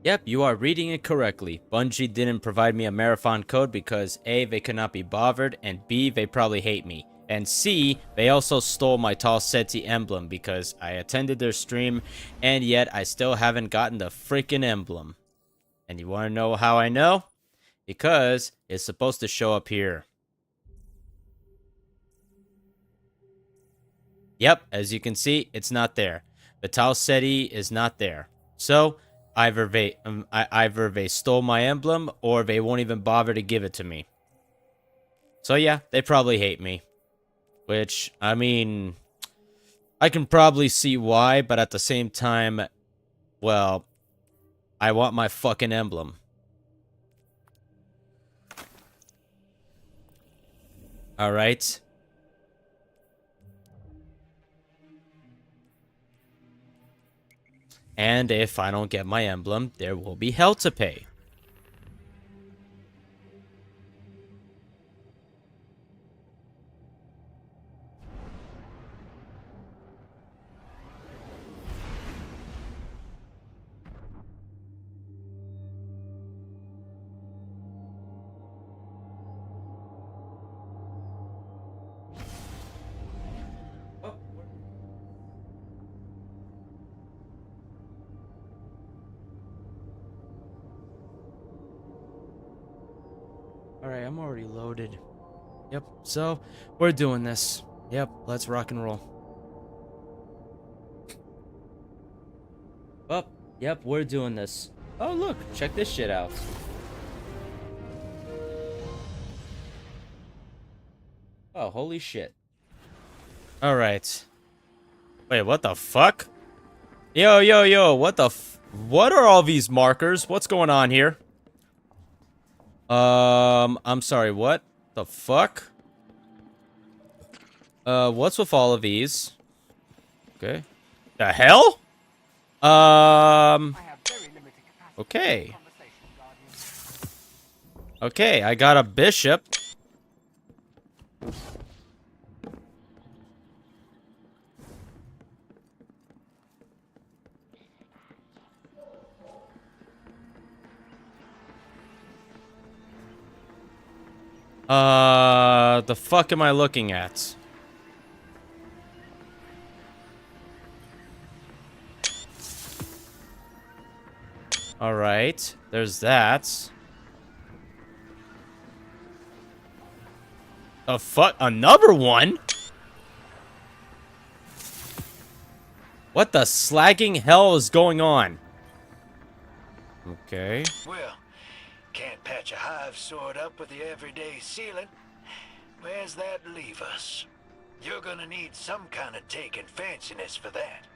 Yep, you are reading it correctly. Bungie didn't provide me a marathon code because A, they could not be bothered, and B, they probably hate me. And C, they also stole my Tall Seti emblem because I attended their stream, and yet I still haven't gotten the freaking emblem. And you want to know how I know? Because it's supposed to show up here. Yep, as you can see, it's not there. The Tau Ceti is not there. So, either they stole my emblem, or they won't even bother to give it to me. So yeah, they probably hate me. Which, I mean, I can probably see why, but at the same time, well, I want my fucking emblem. Alright. And if I don't get my emblem, there will be hell to pay. Alright, I'm already loaded. Yep, so, we're doing this. Yep, let's rock and roll. Oh, yep, we're doing this. Oh, look, check this shit out. Oh, holy shit. Alright. Wait, what the fuck? Yo, what the what are all these markers? What's going on here? I'm sorry, what the fuck? What's with all of these? Okay. The hell? Okay. Okay, I got a bishop. The fuck am I looking at? Alright, there's that. The fuck? Another one? What the slagging hell is going on? Okay. Well, can't patch a hive sword up with the everyday ceiling. Where's that leave us? You're gonna need some kind of take and fanciness for that.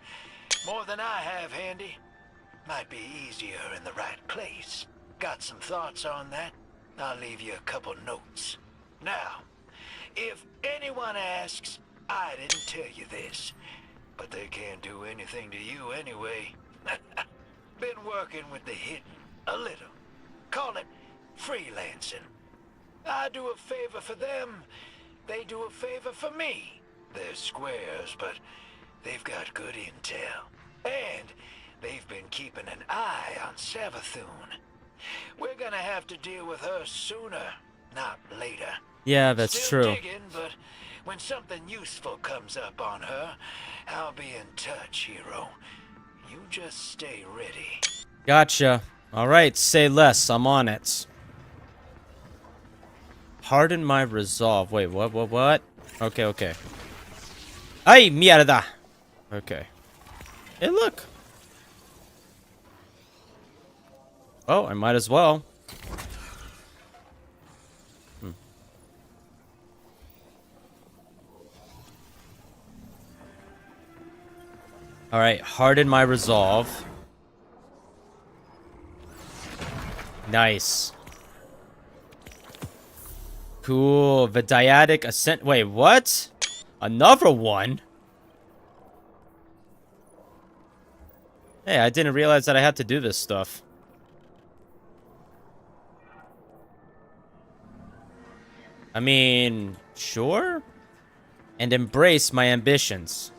More than I have handy. Might be easier in the right place. Got some thoughts on that? I'll leave you a couple notes. Now, if anyone asks, I didn't tell you this. But they can't do anything to you anyway. Been working with the hidden a little. Call it freelancing. I do a favor for them, they do a favor for me. They're squares, but they've got good intel. And they've been keeping an eye on Savathun. We're gonna have to deal with her sooner, not later. Yeah, that's Still true. digging, but when something useful comes up on her, I'll be in touch, hero. You just stay ready. Gotcha. Alright, say less. I'm on it. Harden my resolve. Wait, what? Okay. Ay, mierda! Okay. Hey, look! Oh, I might as well. Alright, harden my resolve. Nice. Cool. The dyadic ascent. Wait, what? Another one? Hey, I didn't realize that I had to do this stuff. I mean, sure? And embrace my ambitions.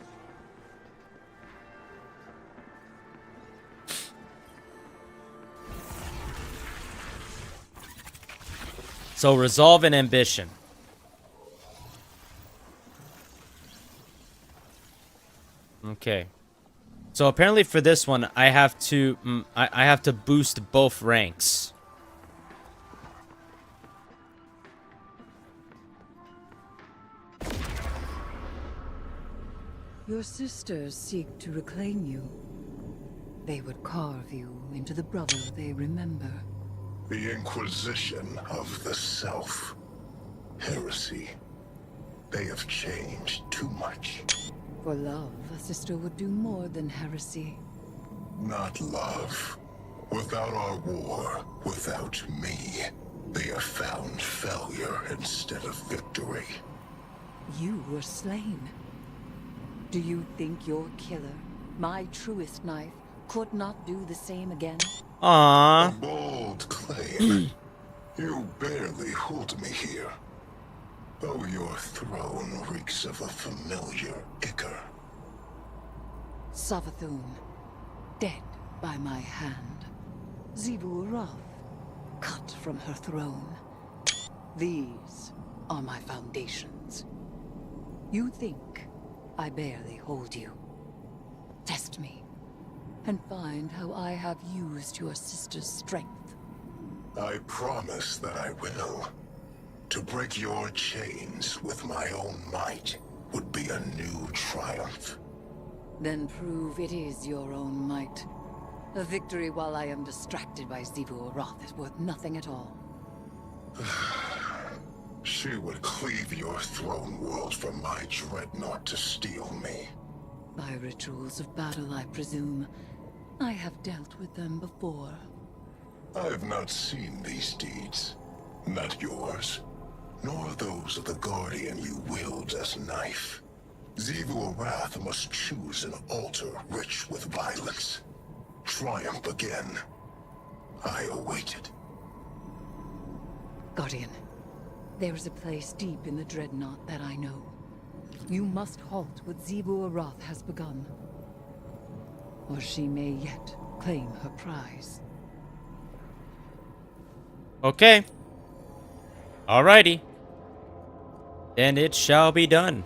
So resolve and ambition. Okay. So apparently for this one, I have to I have to boost both ranks. Your sisters seek to reclaim you. They would carve you into the brother they remember. The Inquisition of the Self. Heresy. They have changed too much. For love, a sister would do more than heresy. Not love. Without our war, without me, they have found failure instead of victory. You were slain. Do you think your killer, my truest knife, could not do the same again? Aww. A bold claim. You barely hold me here. Though your throne reeks of a familiar ichor. Savathun, dead by my hand. Xivu Arath, cut from her throne. These are my foundations. You think I barely hold you? Test me, and find how I have used your sister's strength. I promise that I will. To break your chains with my own might would be a new triumph. Then prove it is your own might. A victory while I am distracted by Xivu Arath is worth nothing at all. She would cleave your throne world from my dreadnought to steal me. By rituals of battle, I presume. I have dealt with them before. I have not seen these deeds. Not yours, nor those of the Guardian you wield as knife. Xivu Arath must choose an altar rich with violence. Triumph again. I await it. Guardian, there is a place deep in the Dreadnought that I know. You must halt what Xivu Arath has begun. Or she may yet claim her prize. Okay. Alrighty. Then it shall be done.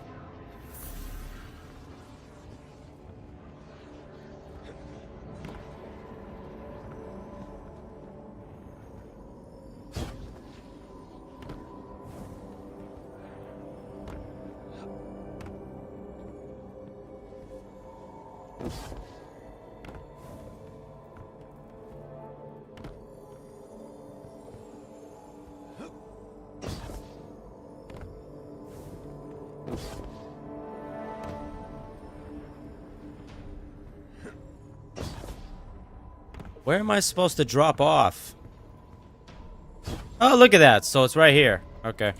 Where am I supposed to drop off? Oh, look at that. So it's right here. Okay.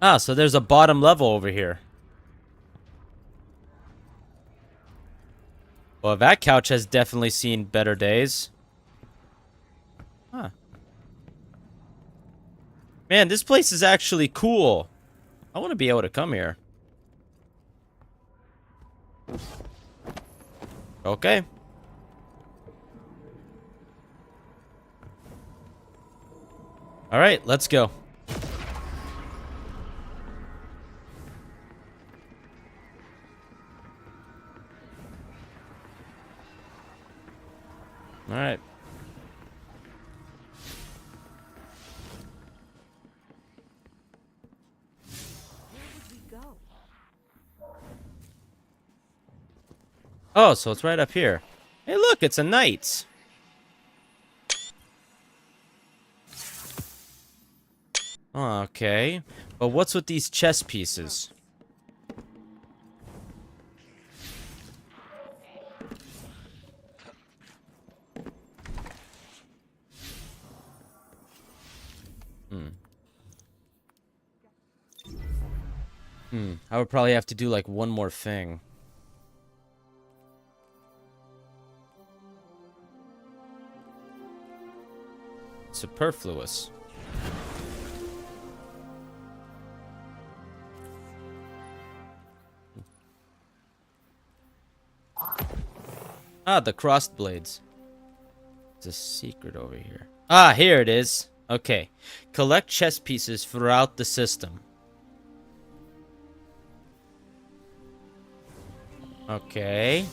Ah, so there's a bottom level over here. Well, that couch has definitely seen better days. Huh. Man, this place is actually cool. I want to be able to come here. Okay. All right, let's go. All right. Oh, so it's right up here. Hey, look, it's a knight. Okay. But what's with these chess pieces? I would probably have to do like one more thing. Superfluous. Ah, the crossed blades. There's a secret over here. Ah, here it is. Okay. Collect chess pieces throughout the system. Okay.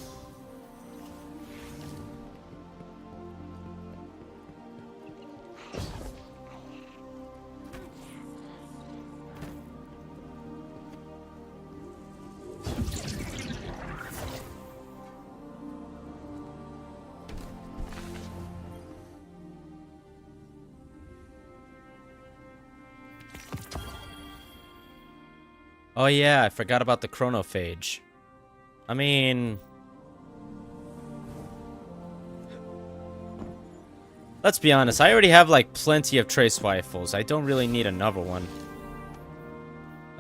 Oh yeah, I forgot about the chronophage. I mean... let's be honest, I already have like plenty of trace rifles. I don't really need another one.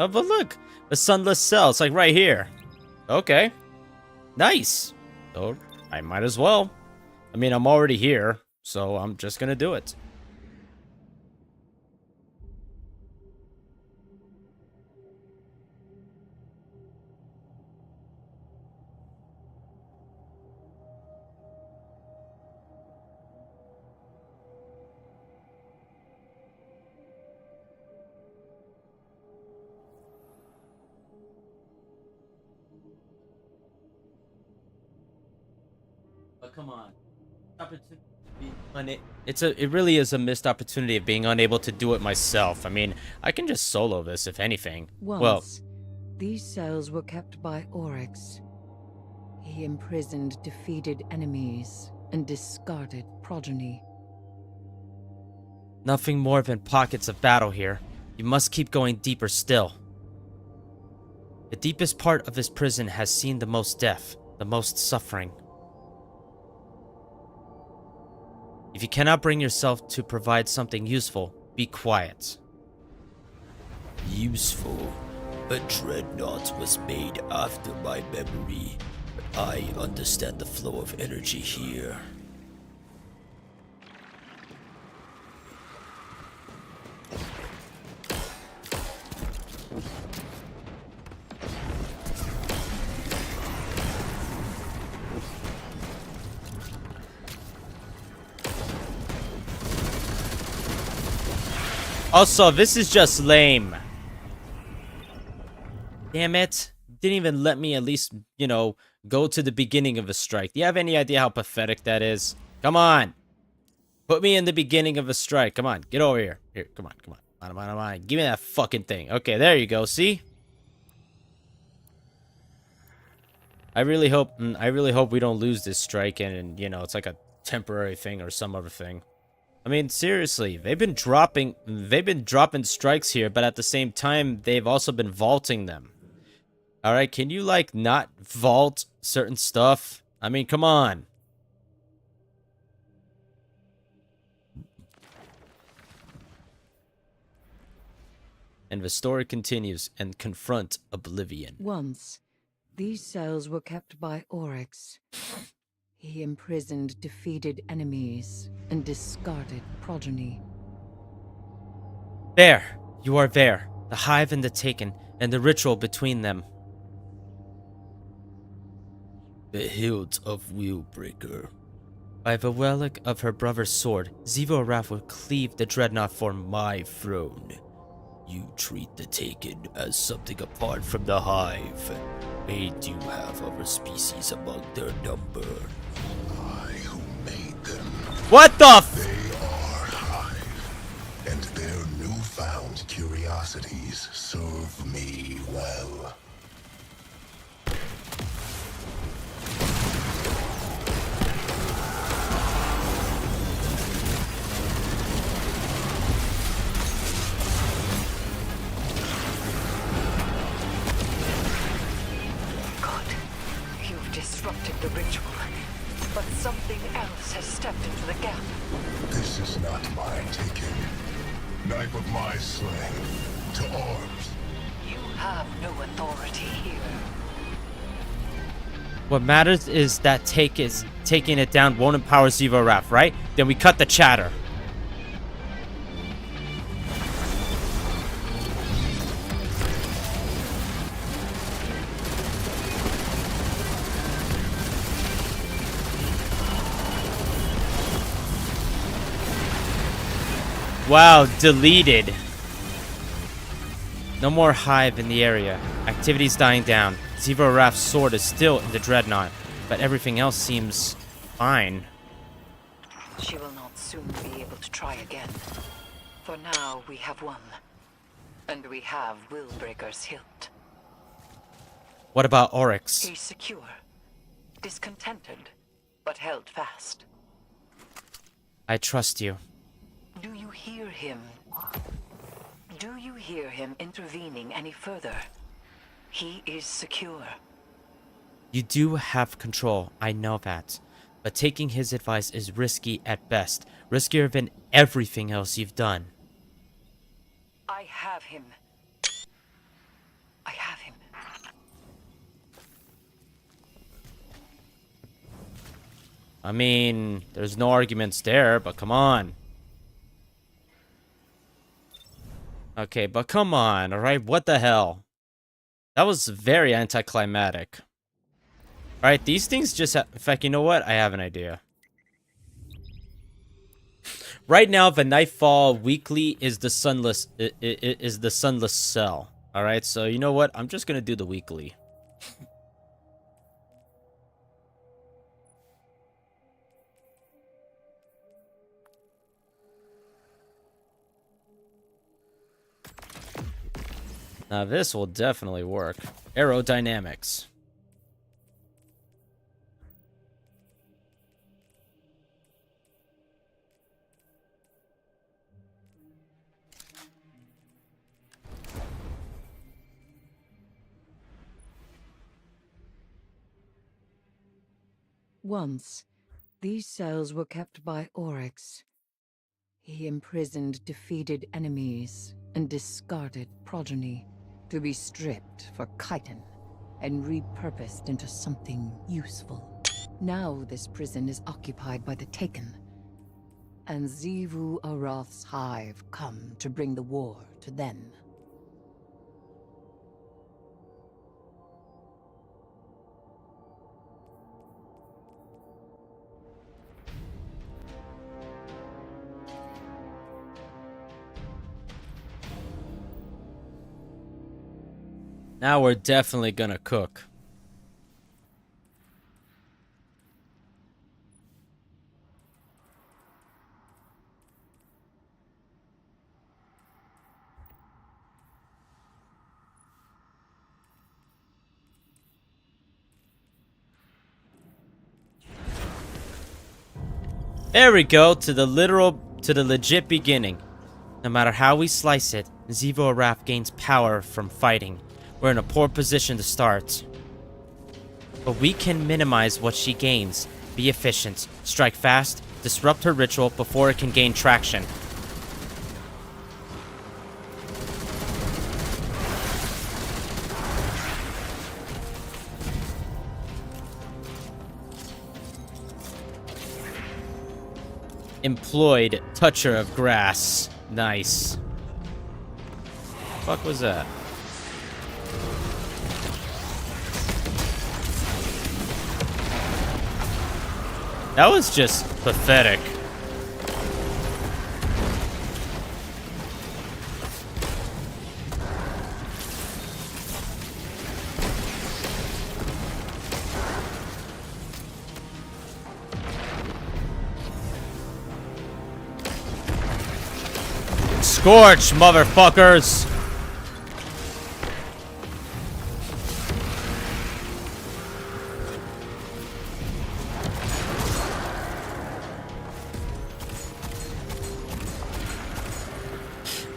Oh, but look! The sunless cell, it's like right here. Okay. Nice! So, I might as well. I mean, I'm already here, so I'm just gonna do it. But come on. It really is a missed opportunity of being unable to do it myself. I mean, I can just solo this if anything. Once, these cells were kept by Oryx. He imprisoned defeated enemies and discarded progeny. Nothing more than pockets of battle here. You must keep going deeper still. The deepest part of this prison has seen the most death, the most suffering. If you cannot bring yourself to provide something useful, be quiet. Useful? A dreadnought was made after my memory, but I understand the flow of energy here. Also, this is just lame. Damn it. Didn't even let me at least, go to the beginning of a strike. Do you have any idea how pathetic that is? Come on. Put me in the beginning of a strike. Come on. Get over here. Here, come on. Come on. Give me that fucking thing. Okay, there you go. See? I really hope we don't lose this strike and it's like a temporary thing or some other thing. I mean, seriously, they've been dropping strikes here, but at the same time, they've also been vaulting them. Alright, can you, not vault certain stuff? I mean, come on. And the story continues, and confront oblivion. Once, these cells were kept by Oryx. He imprisoned defeated enemies and discarded progeny. There! You are there. The Hive and the Taken, and the ritual between them. The hilt of Wheelbreaker. By the relic of her brother's sword, Xivu Arath will cleave the dreadnought for my throne. You treat the Taken as something apart from the Hive. They do have other species among their number. I who made them. What the f- They are Hive, and their newfound curiosities serve me well. Disrupted the ritual, but something else has stepped into the gap. This is not my taking. Knife of my slaying. To arms. You have no authority here. What matters is that taking it down won't empower Xivu Arath, right? Then we cut the chatter. Wow, deleted. No more hive in the area. Activity's dying down. Zero Raph's sword is still in the dreadnought, but everything else seems fine. She will not soon be able to try again. For now, we have won. And we have Willbreaker's hilt. What about Oryx? He's secure. Discontented, but held fast. I trust you. Do you hear him? Do you hear him intervening any further? He is secure. You do have control, I know that. But taking his advice is risky at best. Riskier than everything else you've done. I have him. I have him. I mean, there's no arguments there, but come on. Okay, but come on, alright? What the hell? That was very anticlimactic. Alright, these things just in fact, you know what? I have an idea. Right now, the Nightfall weekly is the sunless is the sunless cell. Alright, so you know what? I'm just gonna do the weekly. Now this will definitely work. Aerodynamics. Once, these cells were kept by Oryx. He imprisoned defeated enemies and discarded progeny to be stripped for chitin and repurposed into something useful. Now this prison is occupied by the Taken, and Xivu Arath's hive come to bring the war to them. Now we're definitely gonna cook. There we go, to the legit beginning. No matter how we slice it, Xivu Arath gains power from fighting. We're in a poor position to start. But we can minimize what she gains. Be efficient, strike fast, disrupt her ritual before it can gain traction. Employed toucher of grass. Nice. Fuck was that? That was just pathetic. Scorch, motherfuckers!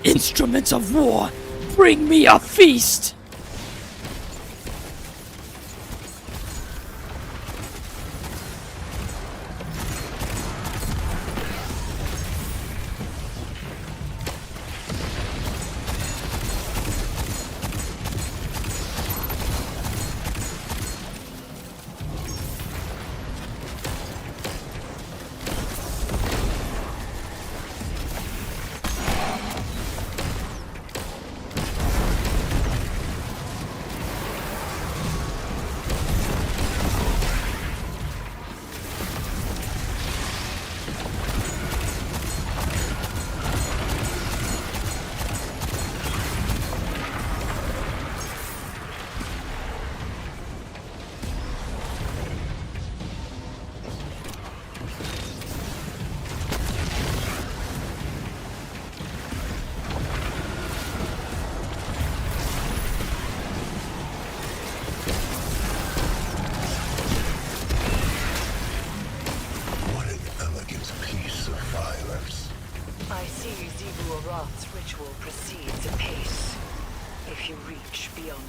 Instruments of war, bring me a feast!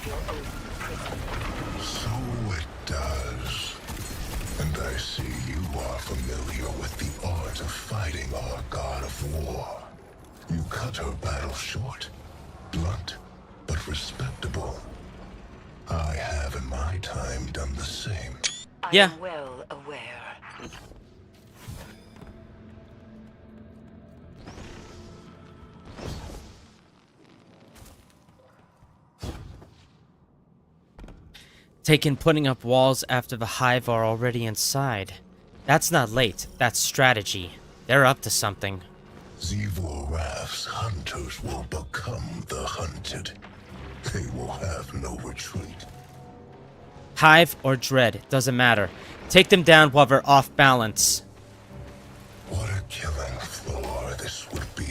your own prison. So it does. And I see you are familiar with the art of fighting our god of war. You cut her battle short. Blunt, but respectable. I have in my time done the same. Yeah. I am well aware. Taken putting up walls after the hive are already inside. That's not late, that's strategy. They're up to something. Zevor Wrath's hunters will become the hunted. They will have no retreat. Hive or Dread, doesn't matter. Take them down while they're off balance. What a killing floor this would be.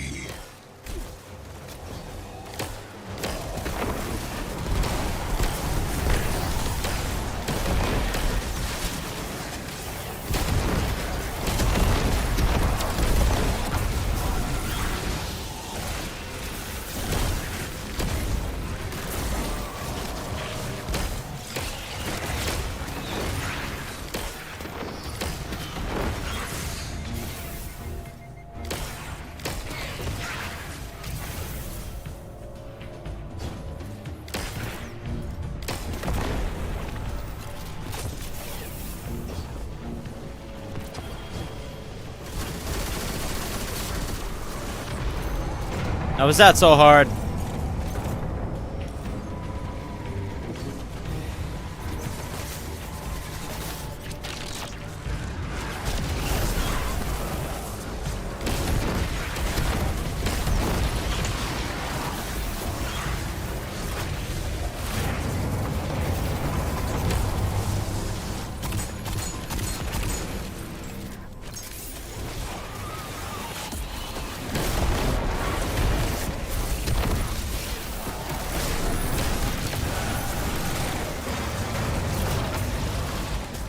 How was that so hard?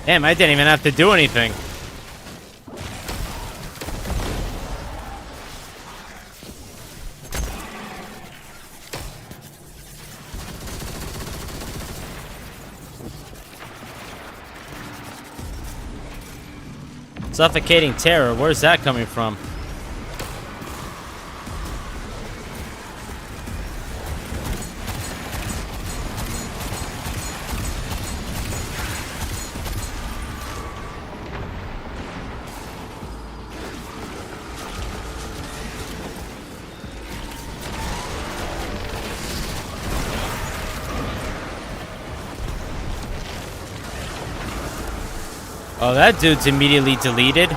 Damn, I didn't even have to do anything. Suffocating terror, where's that coming from? Oh, that dude's immediately deleted.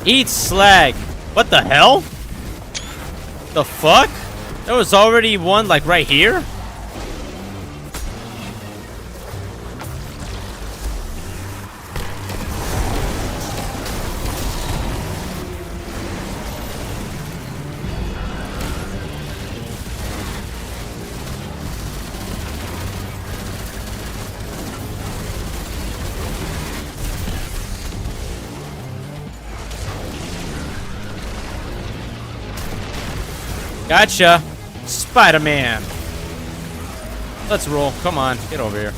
Eat slag. What the hell? The fuck? There was already one, like, right here? Gotcha. Spider-Man. Let's roll. Come on. Get over here.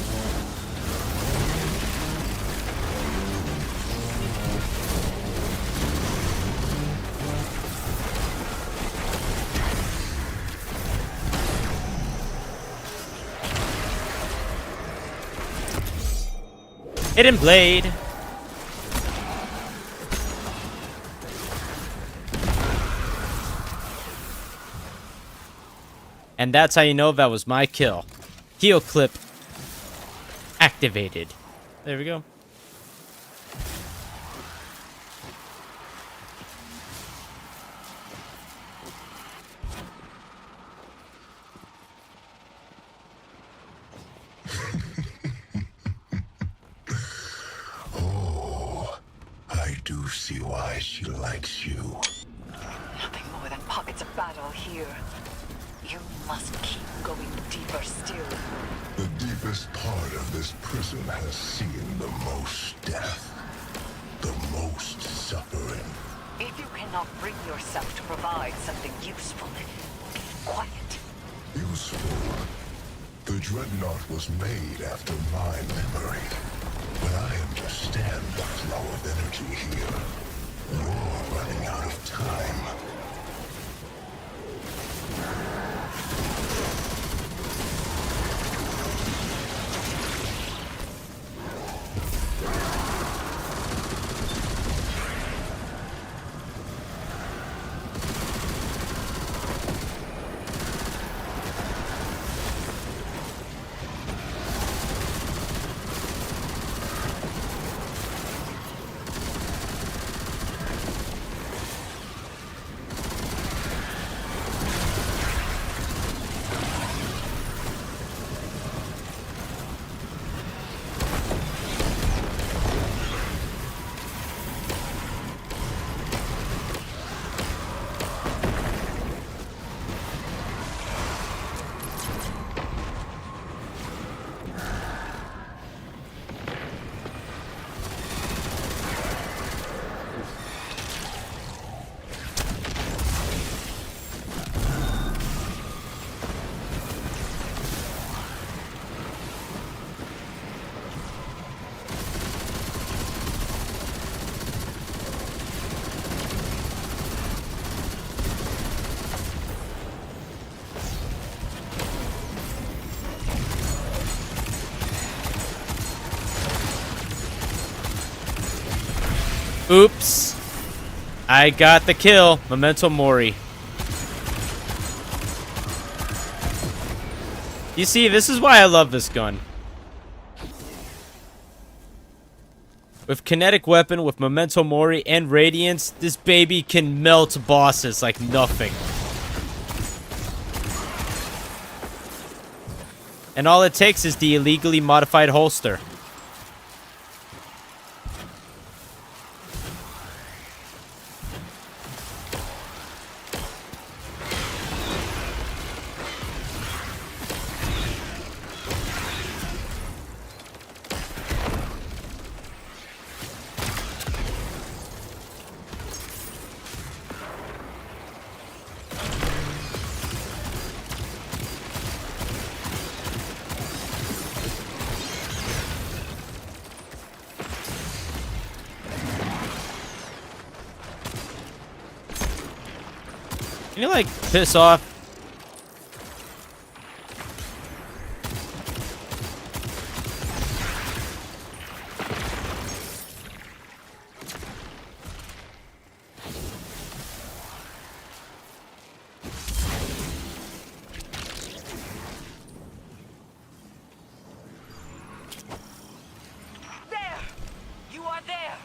Hidden blade. And that's how you know that was my kill. Heal clip activated. There we go. do see why she likes you. Nothing more than pockets of battle here. You must keep going deeper still. The deepest part of this prison has seen the most death, the most suffering. If you cannot bring yourself to provide something useful, keep quiet. Useful. The Dreadnought was made after my memory. But I understand the flow of energy here. You're running out of time. Oops. I got the kill. Memento Mori. You see, this is why I love this gun. With kinetic weapon, with Memento Mori and Radiance, this baby can melt bosses like nothing. And all it takes is the illegally modified holster. Can you, like, piss off? There! You are there!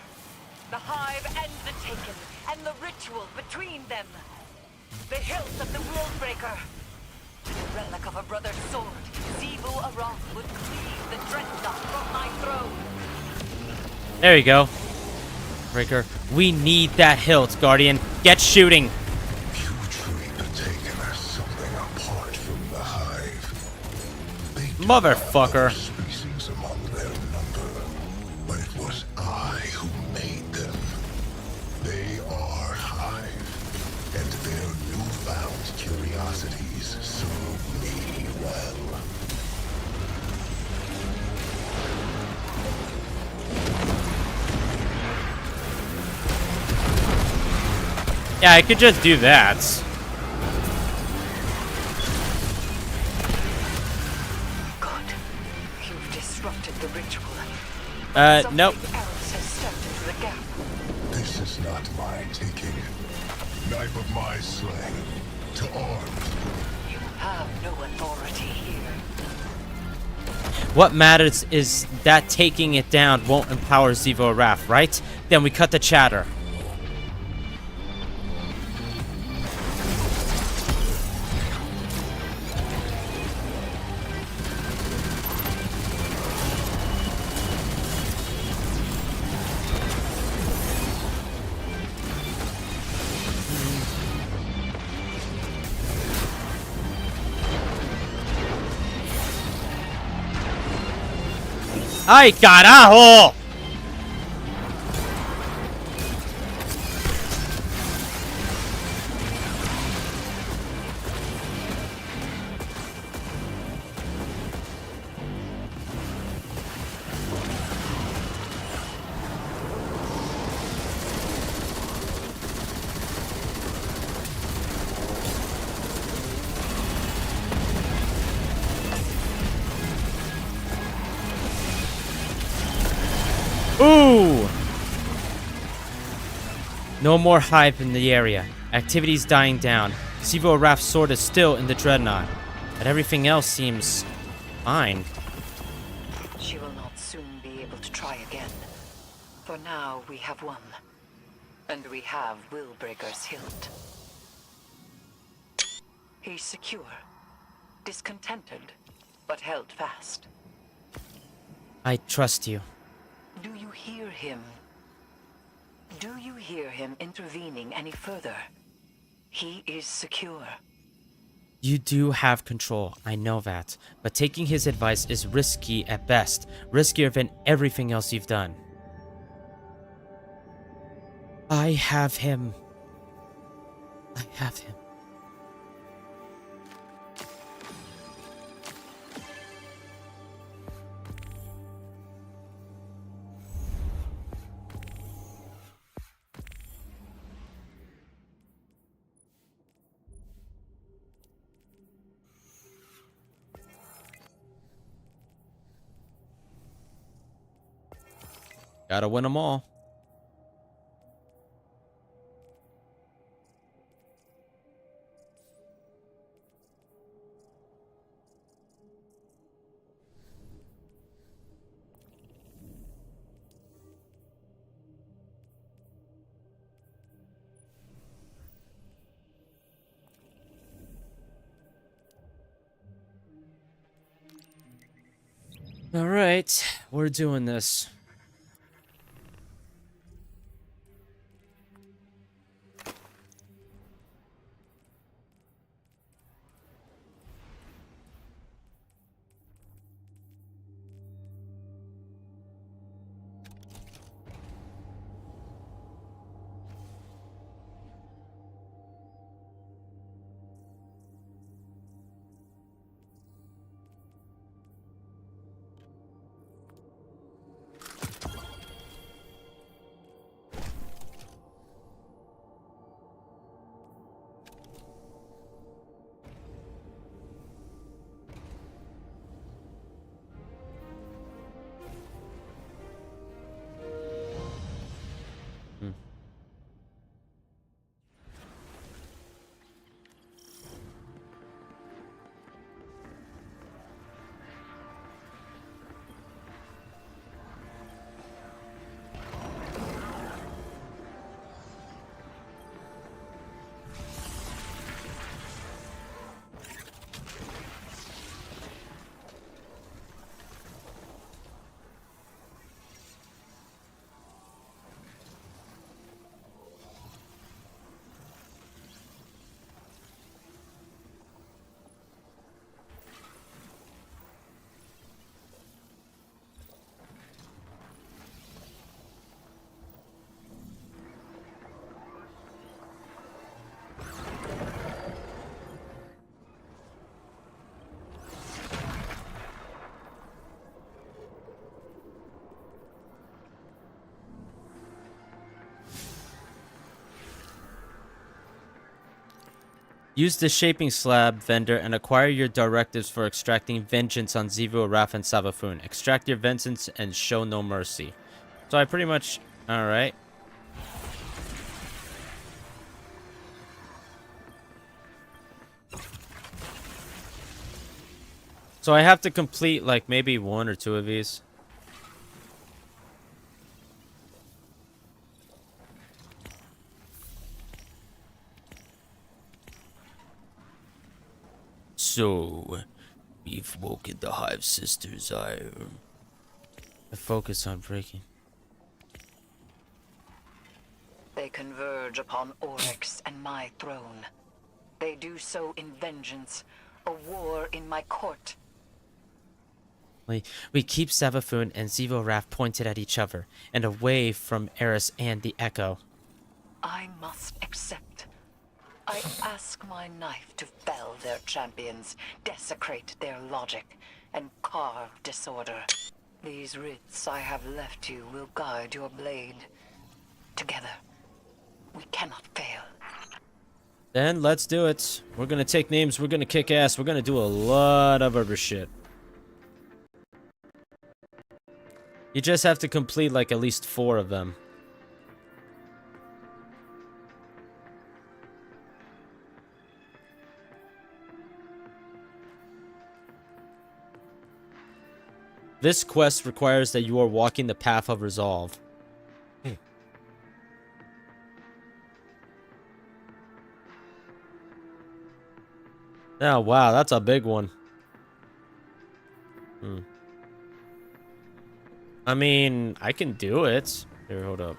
The Hive and the Taken, and the ritual between them. The hilt of the Worldbreaker. The relic of a brother's sword. Xivu Arath would cleave the Dreadnought from my throne. There you go. Breaker. We need that hilt, Guardian. Get shooting. You treat the Taken as something apart from the Hive. They do Motherfucker. have species among their number, but it was I who made them. They are Hive, and their newfound curiosities serve me well. Yeah, I could just do that. Good. You've disrupted the ritual. Nope. Something else has stepped into the gap. This is not my taking. Knife of my slaying. To arms. You have no authority here. What matters is that taking it down won't empower Xivu Arath, right? Then we cut the chatter. ¡Ay, carajo! Ooh! No more hype in the area. Activity's dying down. Sivo Raph's sword is still in the Dreadnought. But everything else seems fine. She will not soon be able to try again. For now, we have won. And we have Willbreaker's hilt. He's secure, discontented, but held fast. I trust you. Do you hear him? Do you hear him intervening any further? He is secure. You do have control, I know that. But taking his advice is risky at best. Riskier than everything else you've done. I have him. I have him. Gotta win them all. All right, we're doing this. Use the shaping slab vendor and acquire your directives for extracting vengeance on Zivu, Raph, and Savafun. Extract your vengeance and show no mercy. So I pretty much... Alright. So I have to complete like maybe one or two of these. So, we've woken the Hive Sisters' ire. The focus on breaking. They converge upon Oryx and my throne. They do so in vengeance, a war in my court. We keep Savathun and Zivoraf pointed at each other and away from Eris and the Echo. I must accept. I ask my knife to fell their champions, desecrate their logic, and carve disorder. These writs I have left you will guide your blade. Together, we cannot fail. Then let's do it. We're gonna take names, we're gonna kick ass, we're gonna do a lot of other shit. You just have to complete like at least 4 of them. This quest requires that you are walking the path of resolve. Oh, wow, that's a big one. I mean, I can do it. Here, hold up.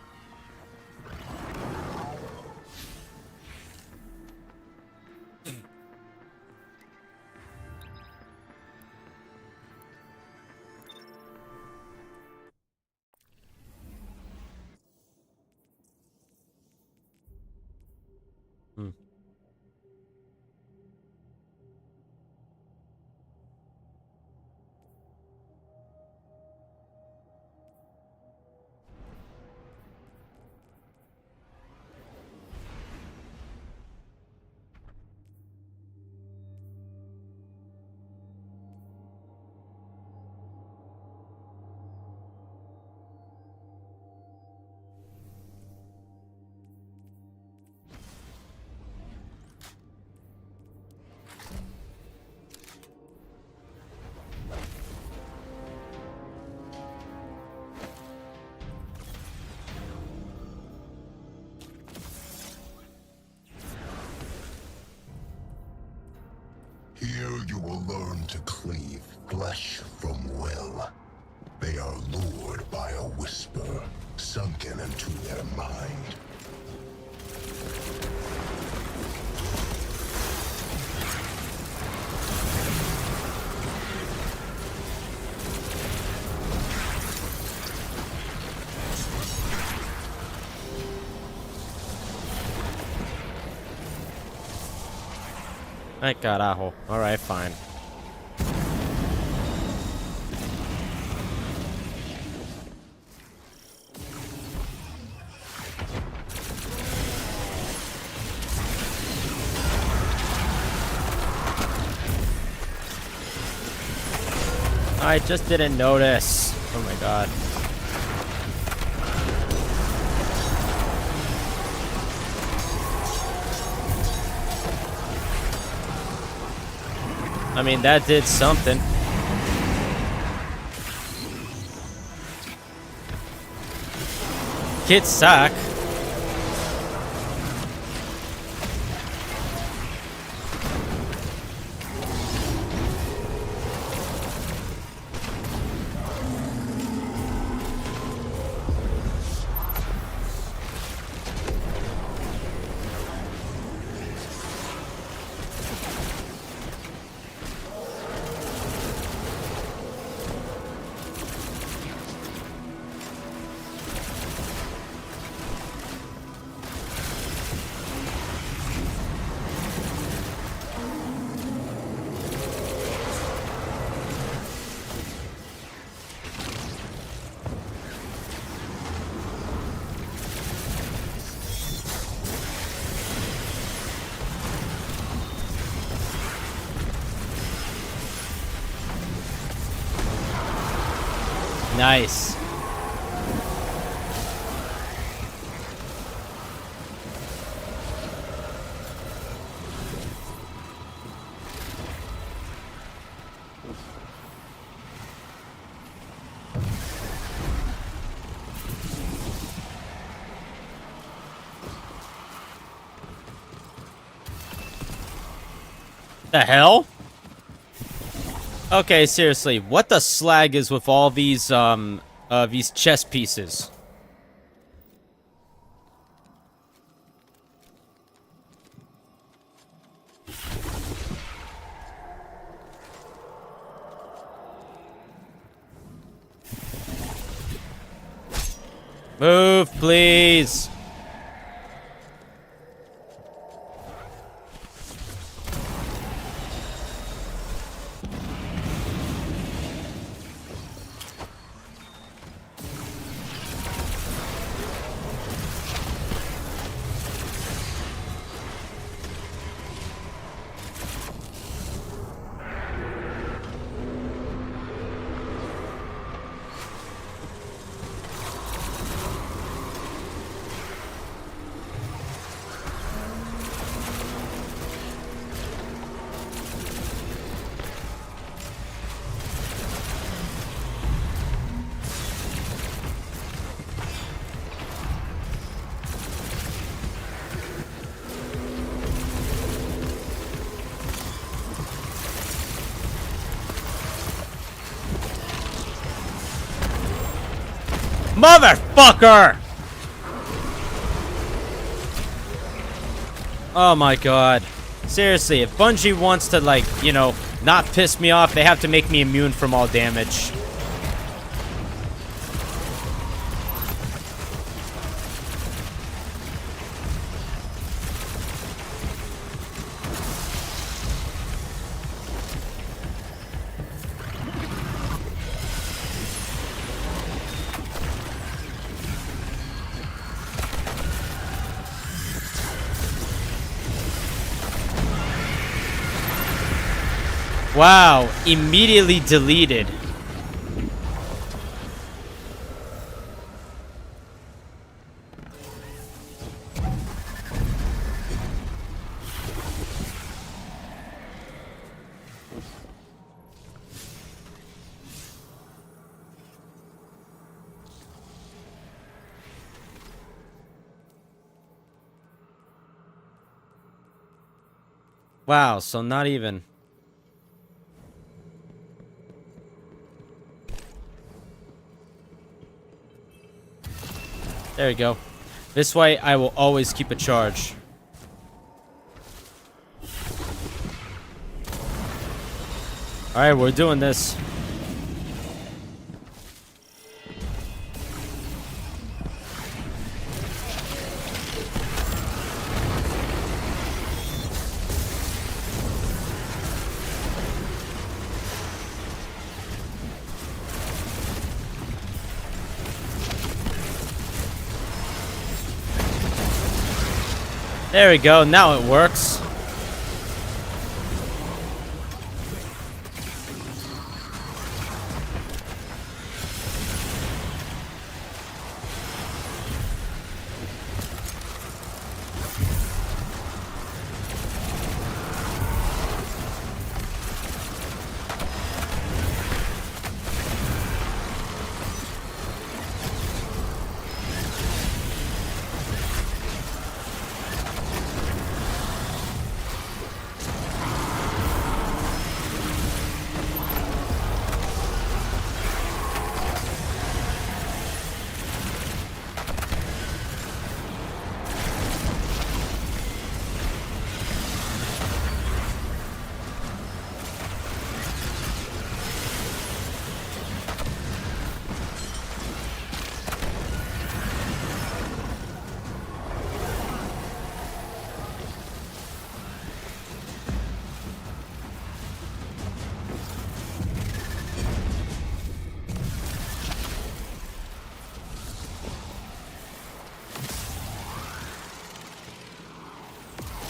Here you will learn to cleave flesh from will. They are lured by a whisper, sunken into their mind. Ay, carajo. Alright, fine. I just didn't notice. Oh my god. I mean, that did something. Kid suck. Nice. The hell? Okay, seriously, what the slag is with all these chess pieces? Move, please. Motherfucker! Oh my god. Seriously, if Bungie wants to, like, you know, not piss me off, they have to make me immune from all damage. Wow, immediately deleted. Wow, so not even. There we go. This way, I will always keep a charge. Alright, we're doing this. There we go, now it works.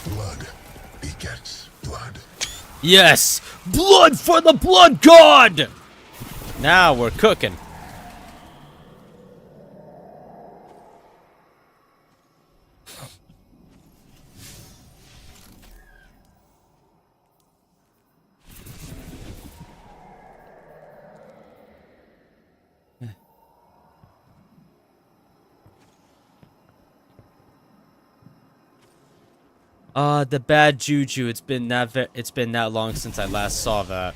Blood begets blood. Yes! Blood for the blood god! Now we're cooking. The bad juju. It's been that long since I last saw that.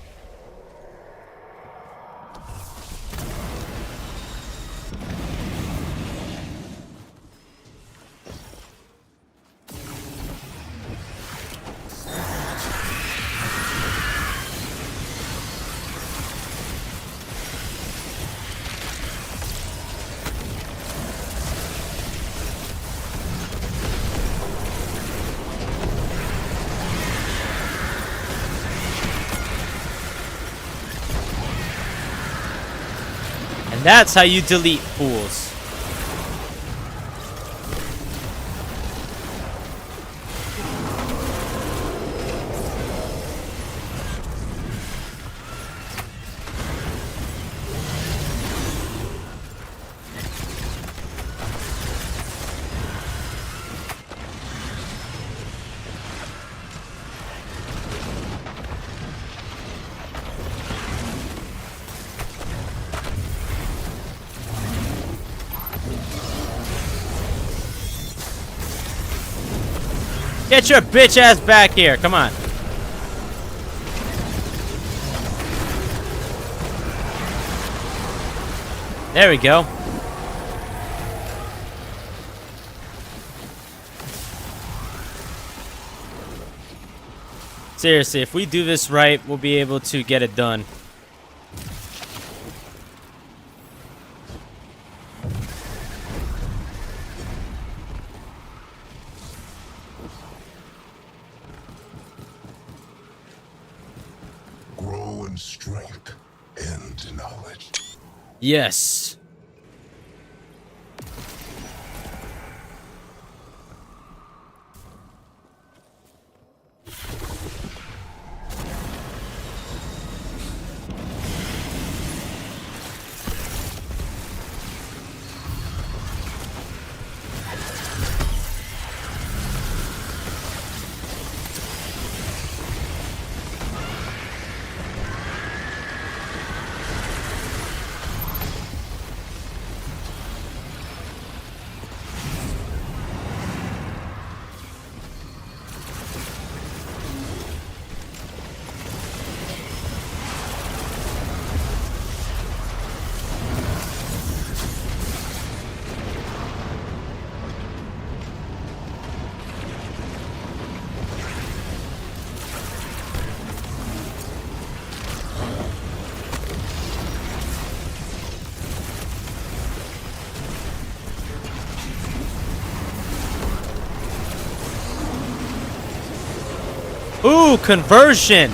that's how you delete fools. Get your bitch ass back here. Come on. There we go. Seriously, if we do this right, we'll be able to get it done. Grow in strength and knowledge. Yes. Ooh, conversion.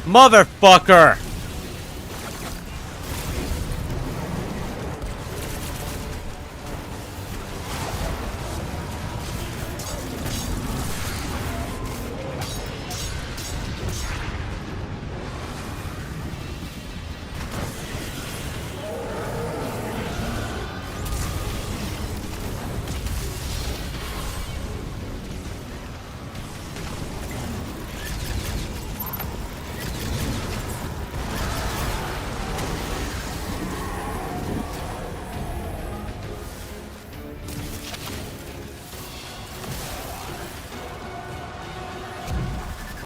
Motherfucker!